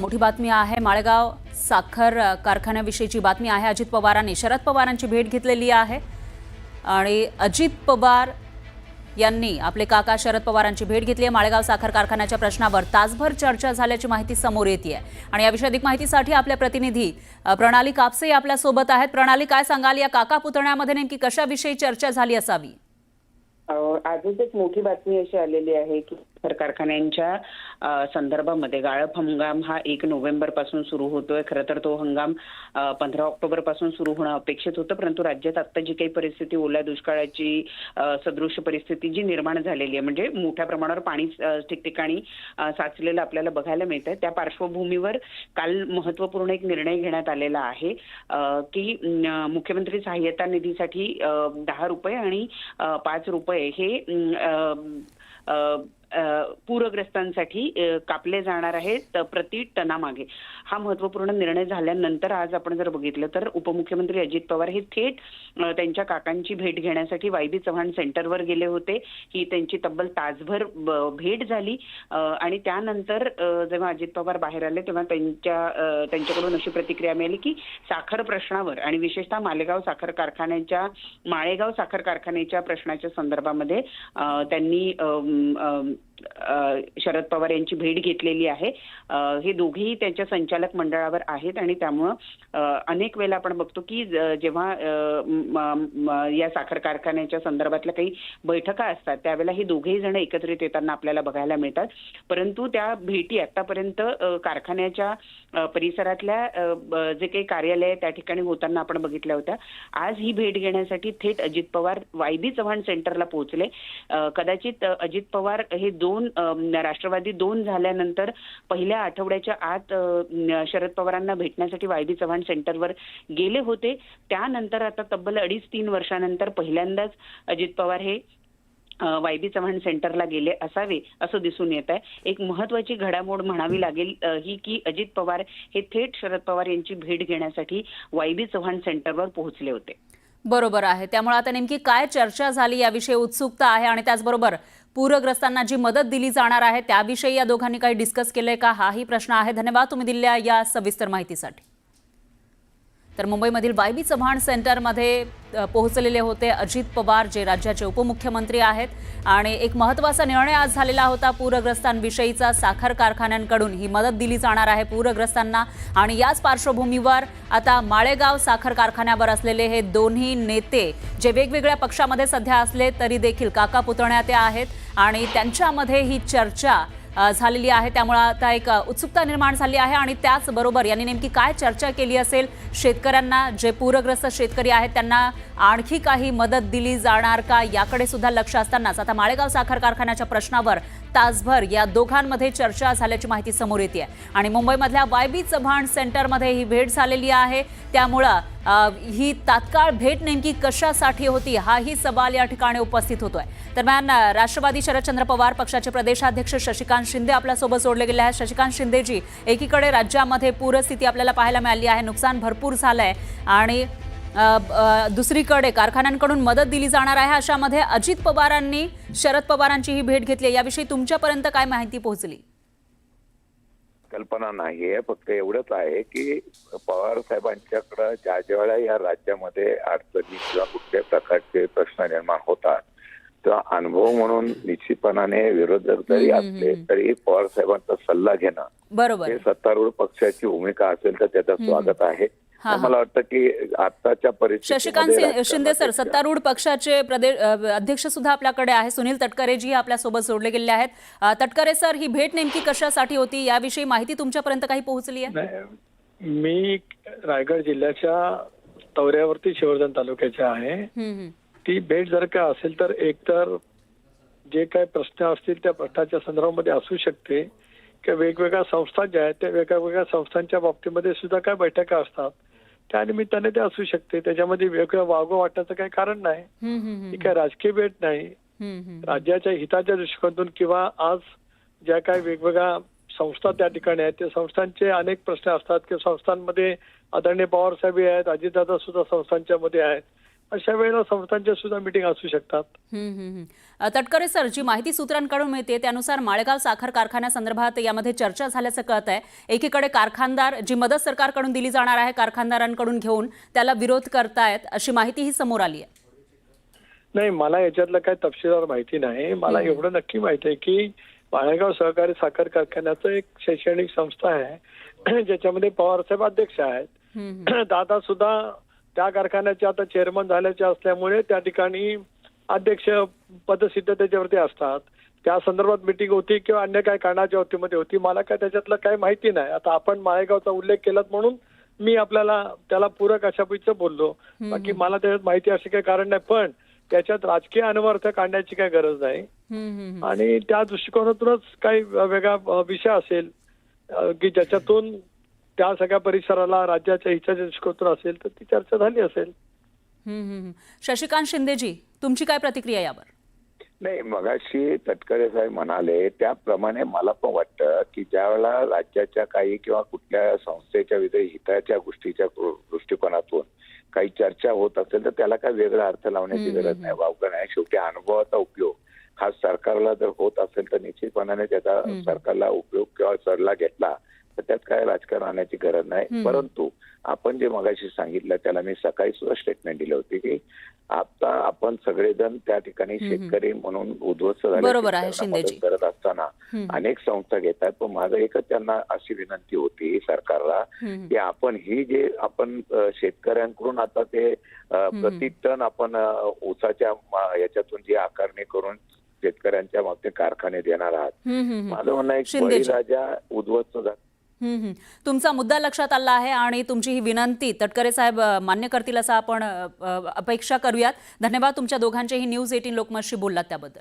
मोठी बातमी आहे। माळेगाव साखर कारखान्याविषयीची बातमी आहे। अजित पवारांनी शरद पवारांची भेट घेतलेली आहे आणि अजित पवार यांनी आपले काका शरद पवारांची भेट घेतली आहे। माळेगाव साखर कारखान्याच्या प्रश्नावर तासभर चर्चा झाल्याची माहिती समोर येते आहे आणि याविषयी अधिक माहितीसाठी आपल्या प्रतिनिधी प्रणाली कापसे आपल्या सोबत आहेत। प्रणाली, काय सांगाल, या काका पुतण्यामध्ये नेमकी कशाविषयी चर्चा झाली असावी? आजच एक मोठी बातमी अशी आलेली आहे की साखर कारखान्यांच्या संदर्भामध्ये गाळप हंगाम हा 1 नोव्हेंबर पासून सुरू होतोय। खरं तर तो हंगाम 15 ऑक्टोबर पासून सुरू होणं अपेक्षित होतं, परंतु राज्यात आता जी काही परिस्थिती, ओल्या दुष्काळाची सदृश परिस्थिती जी निर्माण झालेली आहे, म्हणजे मोठ्या प्रमाणावर पाणी ठिकठिकाणी साचलेलं आपल्याला बघायला मिळतंय। त्या पार्श्वभूमीवर काल महत्त्वपूर्ण एक निर्णय घेण्यात आलेला आहे की मुख्यमंत्री सहाय्यता निधीसाठी 10 रुपये आणि 5 रुपये हे पूरग्रस्तांसाठी कापले जाणार आहेत प्रति टनामागे। हा महत्त्वपूर्ण निर्णय झाल्यानंतर आज आपण जर बघितलं तर उपमुख्यमंत्री अजित पवार हे थेट त्यांच्या काकांची भेट घेण्यासाठी वाय.बी. चव्हाण सेंटरवर गेले होते। ही त्यांची तब्बल तासभर भेट झाली आणि त्यानंतर जेव्हा अजित पवार बाहेर आले तेव्हा त्यांच्याकडून अशी प्रतिक्रिया मिळाली की साखर प्रश्नावर आणि विशेषतः माळेगाव साखर कारखान्याच्या प्रश्नाच्या संदर्भामध्ये त्यांनी शरद पवार यांची भेट घेतलेली आहे। हे दोघेही त्यांच्या संचालक मंडळावर आहेत आणि त्यामुळं अनेक वेळेला आपण बघतो की जेव्हा या साखर कारखान्याच्या संदर्भातल्या काही बैठका असतात त्यावेळेला हे दोघेही जण एकत्रित येताना आपल्याला बघायला मिळतात। परंतु त्या भेटी आतापर्यंत कारखान्याच्या परिसरातल्या जे काही कार्यालय त्या ठिकाणी होताना आपण बघितल्या होत्या। आज ही भेट घेण्यासाठी थेट अजित पवार वाय.बी. चव्हाण सेंटरला पोहोचले। कदाचित अजित पवार हे राष्ट्रवादी 2 झाल्यानंतर पहिल्या आठवड्याच्या आत शरद पवारांना भेटण्यासाठी वाय.बी. चव्हाण सेंटरवर गेले होते। त्यानंतर आता तब्बल 2.5-3 वर्षानंतर पहिल्यांदाच अजित पवार हे वाय.बी. चव्हाण सेंटरला गेले असावे असं दिसून येत आहे। एक महत्त्वाची घडामोड म्हणावी लागेल ही की अजित पवार हे थेट शरद पवार यांची भेट घेण्यासाठी वाय.बी. चव्हाण सेंटरवर पोहोचले होते। बरोबर आहे। त्यामुळे आता नेमकी काय चर्चा झाली याविषयी उत्सुकता आहे आणि त्याचबरोबर पूरग्रस्तांना जी मदत दिली जाणार आहे त्याविषयी या दोघांनी काही डिस्कस केलंय का, हाही प्रश्न आहे। धन्यवाद तुम्ही दिलेल्या या सविस्तर माहितीसाठी। तर मुंबईमधील वाय.बी. चव्हाण सेंटरमध्ये पोहोचलेले होते अजित पवार, जे राज्याचे उपमुख्यमंत्री आहेत आणि एक महत्त्वाचा निर्णय आज झालेला होता पूरग्रस्तांविषयीचा। साखर कारखान्यांकडून ही मदत दिली जाणार आहे पूरग्रस्तांना आणि याच पार्श्वभूमीवर आता माळेगाव साखर कारखान्यावर असलेले हे दोन्ही नेते, जे वेगवेगळ्या पक्षामध्ये सध्या असले तरी देखील काका पुतण्या ते आहेत आणि त्यांच्यामध्ये ही चर्चा झालेली आहे। त्यामुळे आता एक उत्सुकता निर्माण झाली आहे आणि त्याचबरोबर यांनी नेमकी काय चर्चा केली असेल, शेतकऱ्यांना, जे पूरग्रस्त शेतकरी आहेत त्यांना आणखी काही मदत दिली जाणार का, याकडे सुद्धा लक्ष असतानाच आता माळेगाव साखर कारखान्याच्या प्रश्नावर तासभर या दोघांमध्ये चर्चा झाल्याची माहिती समोर येते आहे आणि मुंबईमधल्या वाय.बी. चव्हाण सेंटरमध्ये ही भेट झालेली आहे। त्यामुळं ही तात्काळ भेट नेमकी कशासाठी होती हाही सवाल या ठिकाणी उपस्थित होतोय। दरम्यान राष्ट्रवादी शरदचंद्र पवार पक्षाचे प्रदेशाध्यक्ष शशिकांत शिंदे आपल्यासोबत जोडले गेले आहेत। शशिकांत शिंदेजी, एकीकडे राज्यामध्ये पूरस्थिती आपल्याला पाहायला मिळाली आहे, नुकसान भरपूर झालंय आणि दुसरीकडे कारखान्यांकडून मदत दिली जाणार आहे। अशामध्ये अजित पवारांनी शरद पवारांची ही भेट घेतली, याविषयी तुमच्यापर्यंत काय माहिती पोहोचली? कल्पना नाहीये, फक्त एवढंच आहे की पवार साहेबांच्याकडे ज्या वेळेला या राज्यामध्ये अडचणी किंवा कुठल्या प्रकारचे प्रश्न निर्माण होतात तेव्हा अनुभव म्हणून निश्चितपणाने विरोधक जरी असले तरी पवार साहेबांचा सल्ला घेणं बरोबर, हे सत्तारूढ पक्षाची भूमिका असेल तर त्याचं स्वागत आहे। मला वाटतं की आताच्या परिस्थितीत शशिकांत शिंदे सर, सत्तारूढ पक्षाचे अध्यक्ष सुद्धा आपल्याकडे आहे, सुनील तटकरेजी आपल्यासोबत जोडले गेले आहेत। तटकरे सर, ही भेट नेमकी कशासाठी होती याविषयी माहिती तुमच्यापर्यंत काही पोहोचली आहे? मी रायगड जिल्ह्याच्या दौऱ्यावरती शिवर्धन तालुक्याच्या आहे। ती भेट जर का असेल तर एकतर जे काही प्रश्न असतील त्या प्रश्नाच्या संदर्भामध्ये असू शकते की वेगवेगळ्या संस्था ज्या आहेत त्या वेगवेगळ्या संस्थांच्या बाबतीमध्ये सुद्धा काय बैठका असतात, त्या निमित्ताने ते असू शकते। त्याच्यामध्ये वेगळं वागवं वाटण्याचं काही कारण नाही, ही काय राजकीय भेट नाही। राज्याच्या हिताच्या दृष्टिकोनातून किंवा आज ज्या काही वेगवेगळ्या संस्था त्या ठिकाणी आहेत त्या संस्थांचे अनेक प्रश्न असतात की संस्थांमध्ये आदरणीय पवार साहेब आहेत, अजितदादा सुद्धा संस्थांच्या मध्ये आहेत, अशा वेळेला संस्थांच्या सुद्धा मीटिंग असू शकतात. तटकरे सर, जी माहिती सूत्रांकडून मिळते त्यानुसार माळेगाव साखर कारखान्यासंदर्भात यामध्ये चर्चा झाल्याचं कळत आहे. एकीकडे कारखानदार जी मदत सरकारकडून दिली जाणार आहे कारखानदारांकडून घेऊन त्याला विरोध करतायत अशी माहितीही समोर आली आहे. नाही, मला याच्यातलं काही तपशीलवार माहिती नाही. मला एवढं नक्की माहिती आहे की माळेगाव सहकारी साखर कारखान्याचं एक शैक्षणिक संस्था आहे ज्याच्यामध्ये पवारसाहेब अध्यक्ष आहेत. दादा सुद्धा त्या कारखान्याचे आता चेअरमन झाल्याचे असल्यामुळे त्या ठिकाणी अध्यक्ष पदसिद्ध त्याच्यावरती असतात. त्या संदर्भात मिटिंग होती किंवा अन्य काय कारणाच्या बाबतीमध्ये होती, मला काय त्याच्यातलं काही माहिती नाही. आता आपण माळेगावचा उल्लेख केलात म्हणून मी आपल्याला त्याला पूरक अशापैकीच बोललो. बाकी मला त्याच्यात माहिती असे काही कारण नाही. पण त्याच्यात राजकीय अनवर्थ काढण्याची काही गरज नाही. आणि त्या दृष्टिकोनातूनच काही वेगळा विषय असेल की ज्याच्यातून त्या सगळ्या परिसराला राज्याच्या हिताच्या दृष्टिकोनातून असेल तर ती चर्चा झाली असेल. शशिकांत शिंदेजी, तुमची काय प्रतिक्रिया यावर? नाही, मगाशी तटकरे साहेब म्हणाले त्याप्रमाणे मला पण वाटतं की ज्यावेळेला राज्याच्या काही किंवा कुठल्या संस्थेच्या हिताच्या गोष्टीच्या दृष्टिकोनातून काही चर्चा होत असेल तर त्याला काय वेगळा अर्थ लावण्याची गरज नाही, वावगं नाही. शेवटी अनुभवाचा उपयोग हा सरकारला जर होत असेल तर निश्चितपणाने त्याचा सरकारला उपयोग किंवा सरला घेतला तर त्यात काय राजकारण आणण्याची गरज नाही. परंतु आपण जे मगाशी सांगितलं त्याला मी सकाळी सुद्धा स्टेटमेंट दिली होती की आता आपण सगळेजण त्या ठिकाणी शेतकरी म्हणून उद्ध्वस्त झाले करत असताना अनेक संस्था घेतात. पण माझं एकच त्यांना अशी विनंती होती सरकारला की आपण ही जे आपण शेतकऱ्यांकडून आता ते प्रति टन आपण ऊसाच्या याच्यातून जी आकारणी करून शेतकऱ्यांच्या मग ते कारखाने देणार आहात. माझं म्हणणं एक बळीराजा उद्ध्वस्त झाला. तुमचा मुद्दा लक्षात आला आहे आणि तुमची ही विनंती तटकरे साहेब मान्य करतील असं आपण अपेक्षा करूयात. धन्यवाद तुमच्या दोघांचेही न्यूज 18 लोकमतशी बोललात त्याबद्दल.